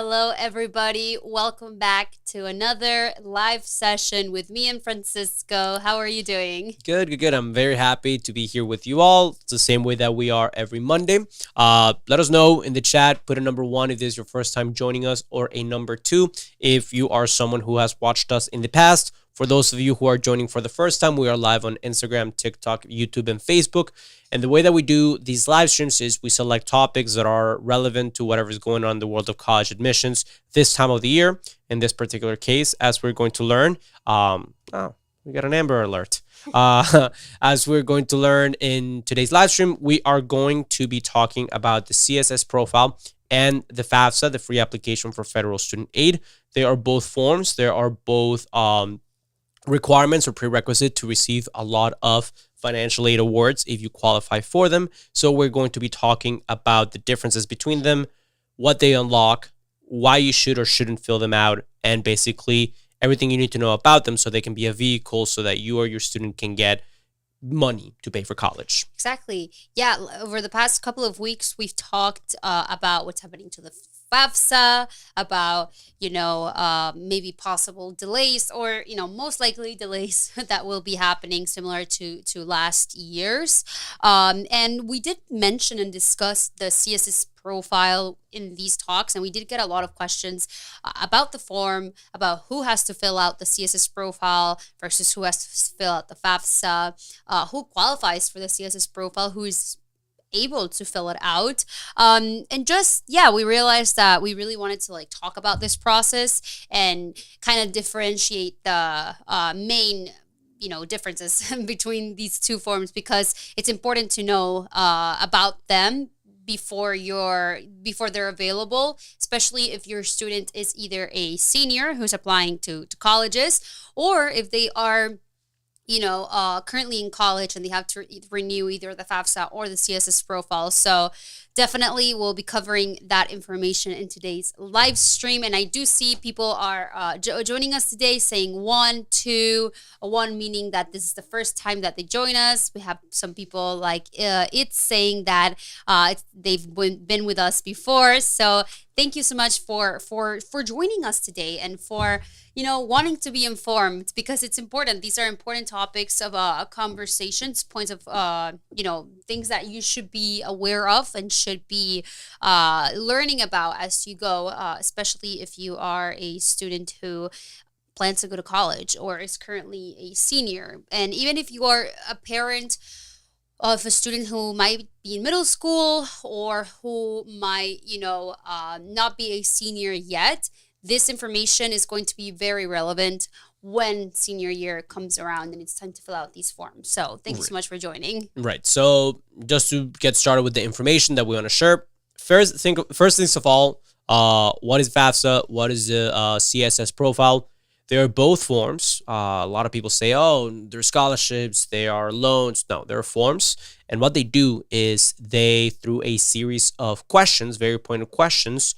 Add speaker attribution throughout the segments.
Speaker 1: Hello, everybody. Welcome back to another live session with me and Francisco. How are you doing?
Speaker 2: Good. I'm very happy to be here with you all. It's the same way that we are every Monday. Let us know in the chat. Put a number one if this is your first time joining us, or a number two if you are someone who has watched us in the past. For those of you who are joining for the first time, we are live on Instagram, TikTok, YouTube, and Facebook. And the way that we do these live streams is we select topics that are relevant to whatever is going on in the world of college admissions this time of the year. In this particular case, as we're going to learn, we got an Amber Alert. As we're going to learn in today's live stream, we are going to be talking about the CSS Profile and the FAFSA, the Free Application for Federal Student Aid. They are both forms. They are both requirements or prerequisite to receive a lot of financial aid awards if you qualify for them. So we're going to be talking about the differences between them, what they unlock, why you should or shouldn't fill them out, and basically everything you need to know about them so they can be a vehicle so that you or your student can get money to pay for college.
Speaker 1: Exactly. Yeah, over the past couple of weeks, we've talked about what's happening to the FAFSA, about, maybe possible delays or, most likely delays that will be happening similar to last year's. And we did mention and discuss the CSS profile in these talks, and we did get a lot of questions about the form, about who has to fill out the CSS profile versus who has to fill out the FAFSA, who qualifies for the CSS profile, who is able to fill it out, we realized that we really wanted to talk about this process and kind of differentiate the main differences between these two forms, because it's important to know about them before they're available, especially if your student is either a senior who's applying to colleges, or if they are currently in college and they have to renew either the FAFSA or the CSS profile. So definitely we'll be covering that information in today's live stream. And I do see people are joining us today saying 1, 2, 1 meaning that this is the first time that they join us. We have some people like it's saying that they've been with us before. So thank you so much for joining us today and for wanting to be informed, because it's important. These are important topics of conversations, points of things that you should be aware of and should be learning about as you go, especially if you are a student who plans to go to college or is currently a senior. And even if you are a parent of a student who might be in middle school or who might, not be a senior yet, this information is going to be very relevant when senior year comes around and it's time to fill out these forms. So thank you so much for joining.
Speaker 2: Right. So just to get started with the information that we want to share, first things of all, what is FAFSA? What is the CSS profile? They are both forms. A lot of people say, oh, they're scholarships, they are loans. No, they're forms. And what they do is they, through a series of questions, very pointed questions,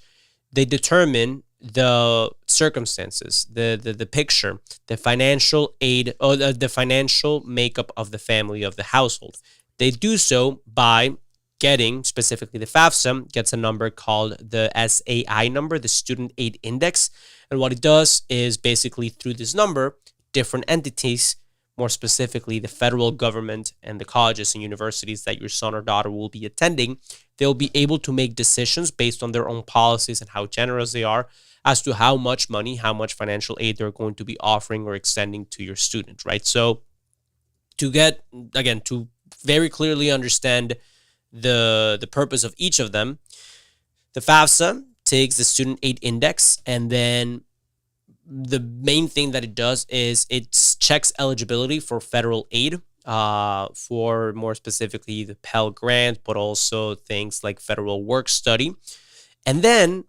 Speaker 2: they determine the circumstances, the picture, the financial aid, or the financial makeup of the family, of the household. They do so by getting, specifically the FAFSA, gets a number called the SAI number, the Student Aid Index. And what it does is basically through this number, different entities, more specifically the federal government and the colleges and universities that your son or daughter will be attending, they'll be able to make decisions based on their own policies and how generous they are as to how much money, how much financial aid they're going to be offering or extending to your student, right? So to very clearly understand the purpose of each of them, the FAFSA takes the Student Aid Index, and then the main thing that it does is it checks eligibility for federal aid, for more specifically the Pell Grant, but also things like federal work study. And then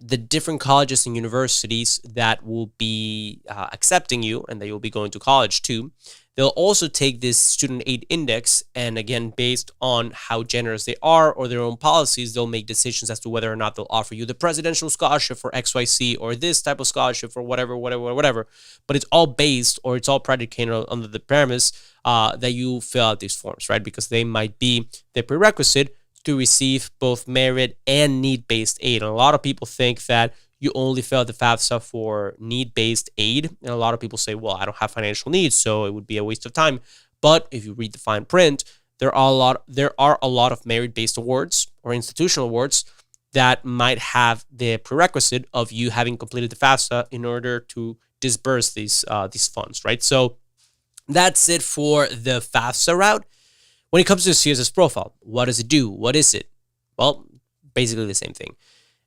Speaker 2: the different colleges and universities that will be accepting you and that you'll be going to college to, they'll also take this Student Aid Index, and again, based on how generous they are or their own policies, they'll make decisions as to whether or not they'll offer you the presidential scholarship for XYZ or this type of scholarship for whatever. But it's all based, or it's all predicated under the premise that you fill out these forms, right? Because they might be the prerequisite to receive both merit and need-based aid. And a lot of people think that you only fill out the FAFSA for need-based aid. And a lot of people say, well, I don't have financial needs, so it would be a waste of time. But if you read the fine print, there are a lot of merit-based awards or institutional awards that might have the prerequisite of you having completed the FAFSA in order to disperse these funds, right? So that's it for the FAFSA route. When it comes to the CSS profile, what does it do? What is it? Well, basically the same thing.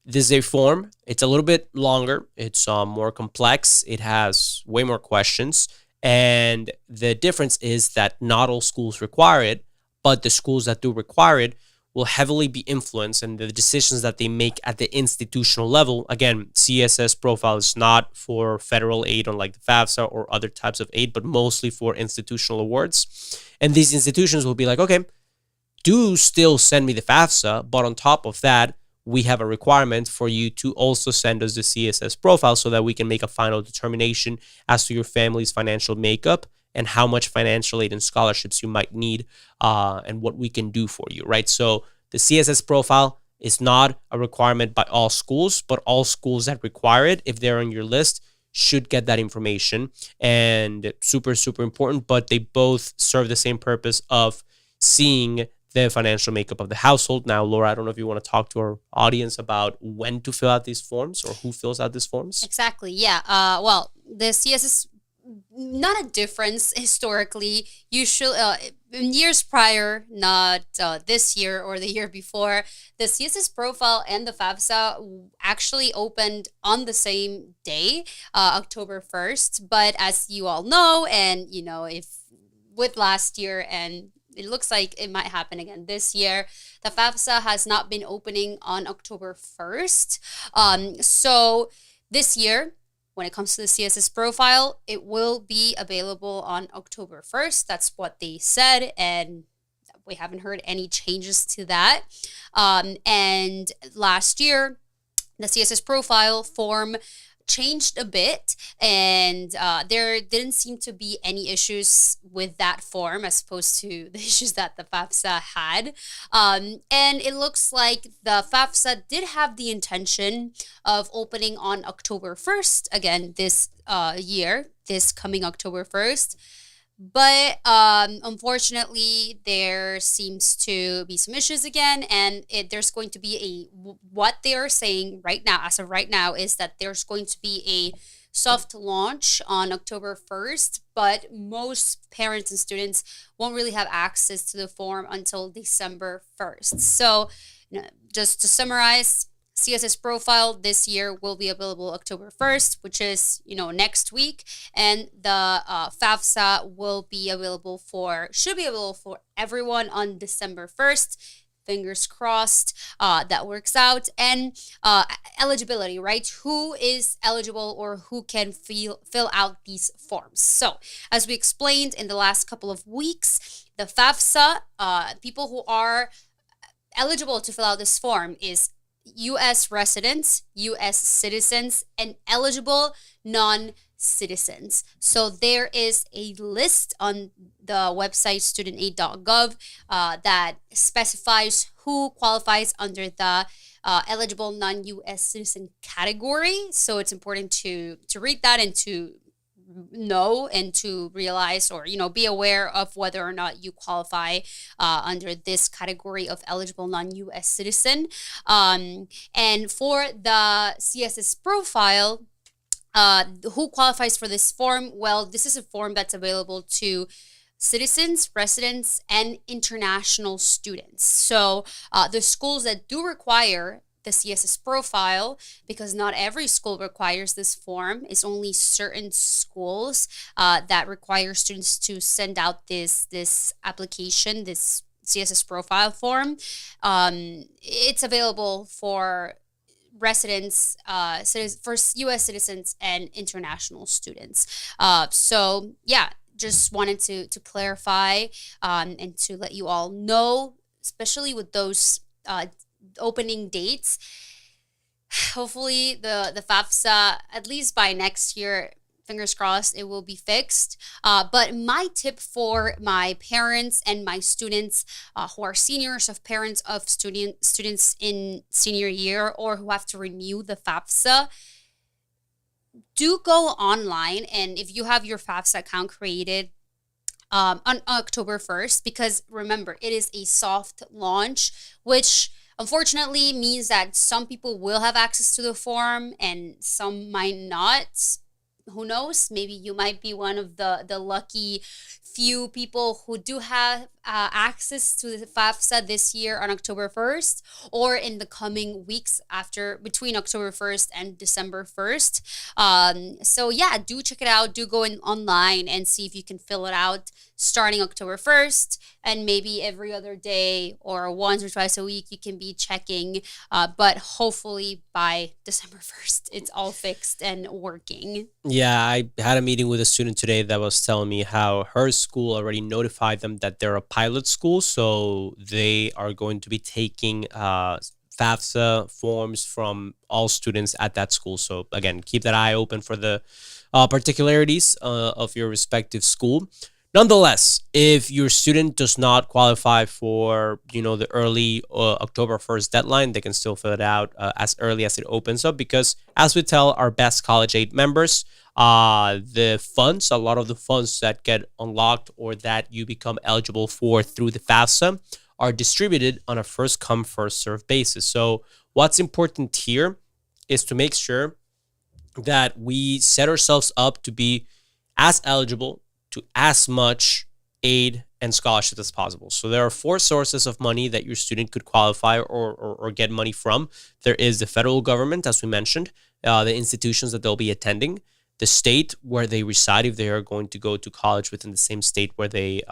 Speaker 2: This is a form. It's a little bit longer. It's more complex. It has way more questions. And the difference is that not all schools require it, but the schools that do require it will heavily be influenced in the decisions that they make at the institutional level. Again, CSS profile is not for federal aid on like the FAFSA or other types of aid, but mostly for institutional awards. And these institutions will be like, okay, do still send me the FAFSA, but on top of that, we have a requirement for you to also send us the CSS profile so that we can make a final determination as to your family's financial makeup and how much financial aid and scholarships you might need, and what we can do for you, right? So the CSS profile is not a requirement by all schools, but all schools that require it, if they're on your list, should get that information. And super, super important, but they both serve the same purpose of seeing the financial makeup of the household. Now, Laura, I don't know if you want to talk to our audience about when to fill out these forms or who fills out these forms.
Speaker 1: Exactly. Yeah. Well, the CSS, not a difference historically. Usually, in years prior, not this year or the year before, the CSS profile and the FAFSA actually opened on the same day, October 1st. But as you all know, and if with last year, and it looks like it might happen again this year, the FAFSA has not been opening on October 1st. So this year, when it comes to the CSS profile, it will be available on October 1st. That's what they said, and we haven't heard any changes to that. And last year, the CSS profile form changed a bit, and there didn't seem to be any issues with that form as opposed to the issues that the FAFSA had. And it looks like the FAFSA did have the intention of opening on October 1st, again, this year, this coming October 1st. But unfortunately, there seems to be some issues again, and there's going to be what they are saying right now, as of right now, is that there's going to be a soft launch on October 1st, but most parents and students won't really have access to the form until December 1st. So, just to summarize, CSS profile this year will be available October 1st, which is, next week. And the FAFSA should be available for everyone on December 1st. Fingers crossed that works out. And eligibility, right? Who is eligible or who can fill out these forms? So, as we explained in the last couple of weeks, the FAFSA, people who are eligible to fill out this form is U.S. residents, U.S. citizens, and eligible non-citizens. So there is a list on the website studentaid.gov that specifies who qualifies under the eligible non-U.S. citizen category. So it's important to read that and to know and to realize, or be aware of whether or not you qualify under this category of eligible non-U.S. citizen. And for the CSS profile, who qualifies for this form? Well, this is a form that's available to citizens, residents, and international students. So the schools that do require the CSS profile, because not every school requires this form, it's only certain schools that require students to send out this application, this CSS profile form. It's available for residents, for U.S. citizens and international students. So yeah, just wanted to clarify and to let you all know, especially with those opening dates. Hopefully the FAFSA, at least by next year, fingers crossed, it will be fixed. But my tip for my parents and my students who are seniors, of parents of students in senior year or who have to renew the FAFSA, do go online. And if you have your FAFSA account created, on October 1st, because remember, it is a soft launch, which unfortunately means that some people will have access to the form and some might not. Who knows? Maybe you might be one of the lucky few people who do have access to the FAFSA this year on October 1st or in the coming weeks after between October 1st and December 1st. So yeah, do check it out. Do go in online and see if you can fill it out starting October 1st, and maybe every other day or once or twice a week you can be checking. But hopefully by December 1st, it's all fixed and working.
Speaker 2: Yeah, I had a meeting with a student today that was telling me how her school already notified them that they're a pilot school, so they are going to be taking FAFSA forms from all students at that school. So again, keep that eye open for the particularities of your respective school. Nonetheless, if your student does not qualify for, the early October 1st deadline, they can still fill it out as early as it opens up, because as we tell our best college aid members, the funds, a lot of the funds that get unlocked or that you become eligible for through the FAFSA are distributed on a first come, first serve basis. So what's important here is to make sure that we set ourselves up to be as eligible to as much aid and scholarship as possible. So there are four sources of money that your student could qualify or get money from. There is the federal government, as we mentioned, the institutions that they'll be attending, the state where they reside if they are going to go to college within the same state where they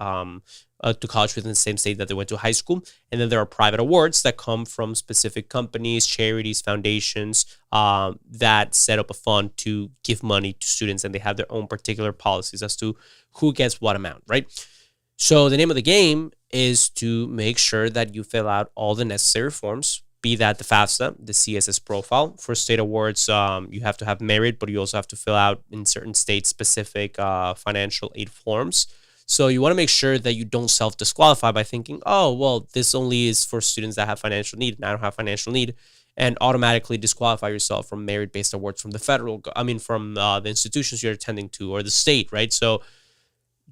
Speaker 2: to college within the same state that they went to high school. And then there are private awards that come from specific companies, charities, foundations that set up a fund to give money to students, and they have their own particular policies as to who gets what amount, right? So the name of the game is to make sure that you fill out all the necessary forms, be that the FAFSA, the CSS Profile. For state awards, you have to have merit, but you also have to fill out in certain states specific financial aid forms. So you want to make sure that you don't self-disqualify by thinking, oh, well, this only is for students that have financial need, and I don't have financial need, and automatically disqualify yourself from merit-based awards from the from the institutions you're attending to or the state, right? So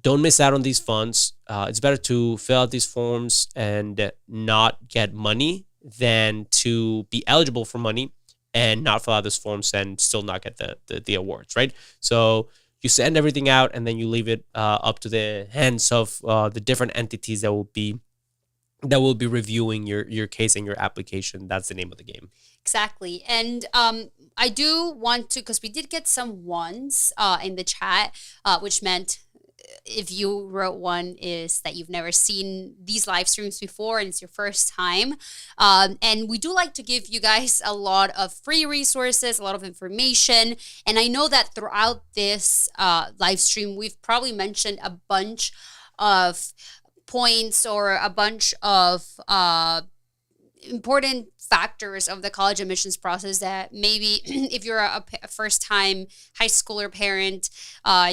Speaker 2: don't miss out on these funds. It's better to fill out these forms and not get money than to be eligible for money and not fill out these forms and still not get the awards, right? So you send everything out and then you leave it up to the hands of the different entities that will be reviewing your case and your application. That's the name of the game.
Speaker 1: Exactly. And I do want to, because we did get some ones in the chat, which meant if you wrote one is that you've never seen these live streams before and it's your first time. And we do like to give you guys a lot of free resources, a lot of information. And I know that throughout this live stream, we've probably mentioned a bunch of points or a bunch of important factors of the college admissions process that maybe if you're a first-time high schooler parent,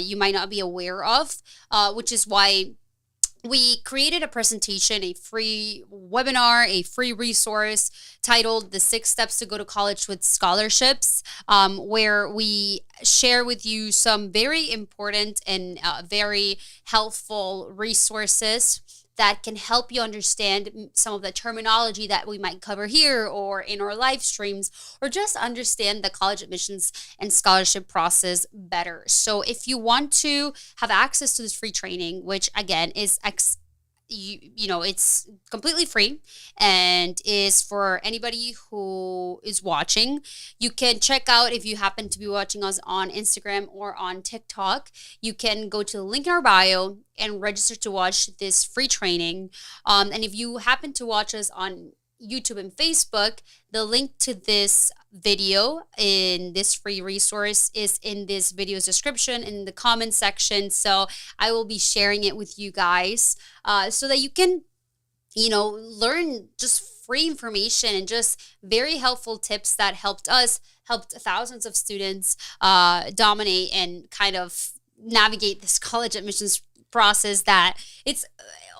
Speaker 1: you might not be aware of, which is why we created a presentation, a free webinar, a free resource titled The 6 Steps to Go to College with Scholarships, where we share with you some very important and very helpful resources that can help you understand some of the terminology that we might cover here or in our live streams, or just understand the college admissions and scholarship process better. So if you want to have access to this free training, which again is it's completely free and is for anybody who is watching. You can check out, if you happen to be watching us on Instagram or on TikTok, you can go to the link in our bio and register to watch this free training. And if you happen to watch us on YouTube and Facebook, the link to this video in this free resource is in this video's description in the comment section. So I will be sharing it with you guys so that you can, learn just free information and just very helpful tips that helped thousands of students dominate and kind of navigate this college admissions process that it's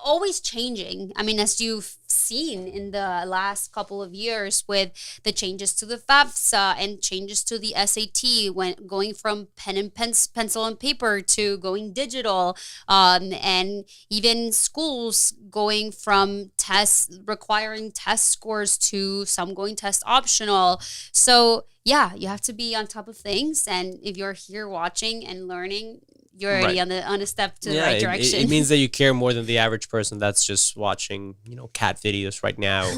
Speaker 1: always changing. I mean, as you've seen in the last couple of years with the changes to the FAFSA and changes to the SAT, when going from pen and pencil and paper to going digital, and even schools going from tests requiring test scores to some going test optional. So yeah, you have to be on top of things, and if you're here watching and learning, you're already on a step to the right direction.
Speaker 2: It means that you care more than the average person that's just watching, cat videos right now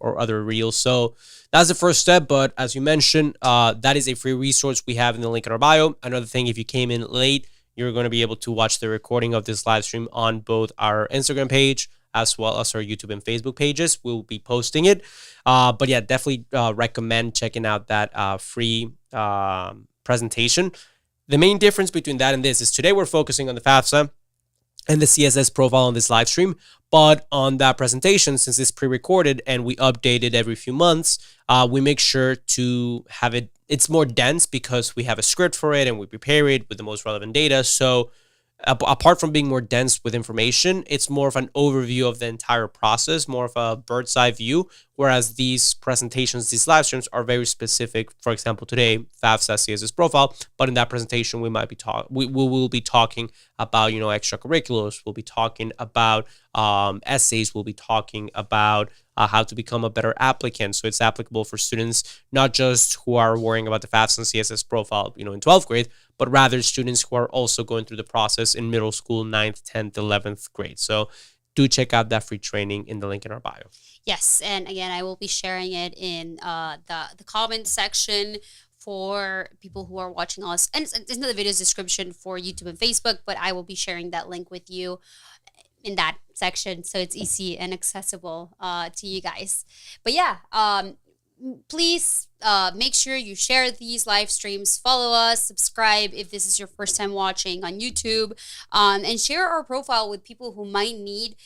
Speaker 2: or other reels. So that's the first step. But as you mentioned, that is a free resource we have in the link in our bio. Another thing, if you came in late, you're going to be able to watch the recording of this live stream on both our Instagram page as well as our YouTube and Facebook pages. We'll be posting it. But yeah, definitely recommend checking out that free presentation. The main difference between that and this is today we're focusing on the FAFSA and the CSS profile on this live stream. But on that presentation, since it's pre-recorded and we update it every few months, we make sure to have it. It's more dense because we have a script for it and we prepare it with the most relevant data. So apart from being more dense with information, it's more of an overview of the entire process, more of a bird's eye view. Whereas these presentations, these live streams are very specific. For example, today, FAFSA CSS profile, but in that presentation, we will be talking about, extracurriculars. We'll be talking about essays. We'll be talking about how to become a better applicant. So it's applicable for students, not just who are worrying about the FAFSA and CSS profile, in 12th grade, but rather students who are also going through the process in middle school, 9th, 10th, 11th grade. So do check out that free training in the link in our bio.
Speaker 1: Yes, and again, I will be sharing it in the comment section for people who are watching us, and it's in the video's description for YouTube and Facebook, but I will be sharing that link with you in that section so it's easy and accessible to you guys. But yeah, please make sure you share these live streams, follow us, subscribe if this is your first time watching on YouTube, and share our profile with people who might need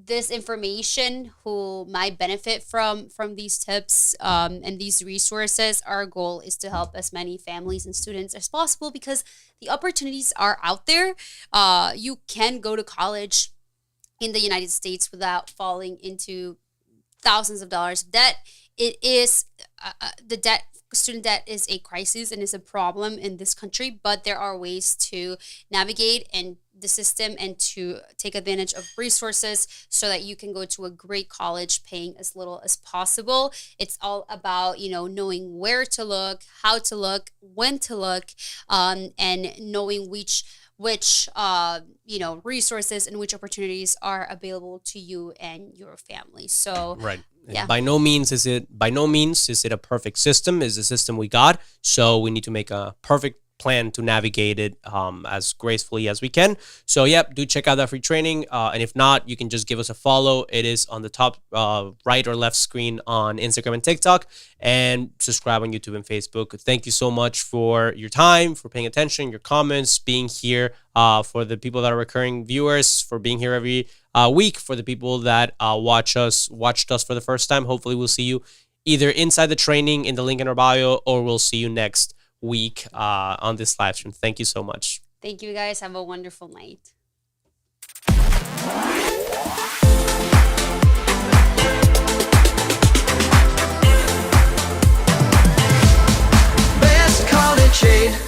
Speaker 1: this information, who might benefit from these tips and these resources. Our goal is to help as many families and students as possible because the opportunities are out there. You can go to college in the United States without falling into thousands of dollars of debt. It is student debt is a crisis and is a problem in this country, but there are ways to navigate and the system and to take advantage of resources so that you can go to a great college paying as little as possible. It's all about, knowing where to look, how to look, when to look, and knowing which resources and which opportunities are available to you and your family. So
Speaker 2: right.
Speaker 1: Yeah.
Speaker 2: By no means is it a perfect system. It's a system we got. So we need to make a perfect plan to navigate it as gracefully as we can. So yep, do check out that free training. And if not, you can just give us a follow. It is on the top right or left screen on Instagram and TikTok, and subscribe on YouTube and Facebook. Thank you so much for your time, for paying attention, your comments, being here, for the people that are recurring viewers, for being here every week, for the people that watched us for the first time. Hopefully we'll see you either inside the training in the link in our bio, or we'll see you next week on this live stream. Thank you so much.
Speaker 1: Thank you guys. Have a wonderful night.
Speaker 3: Best college aid.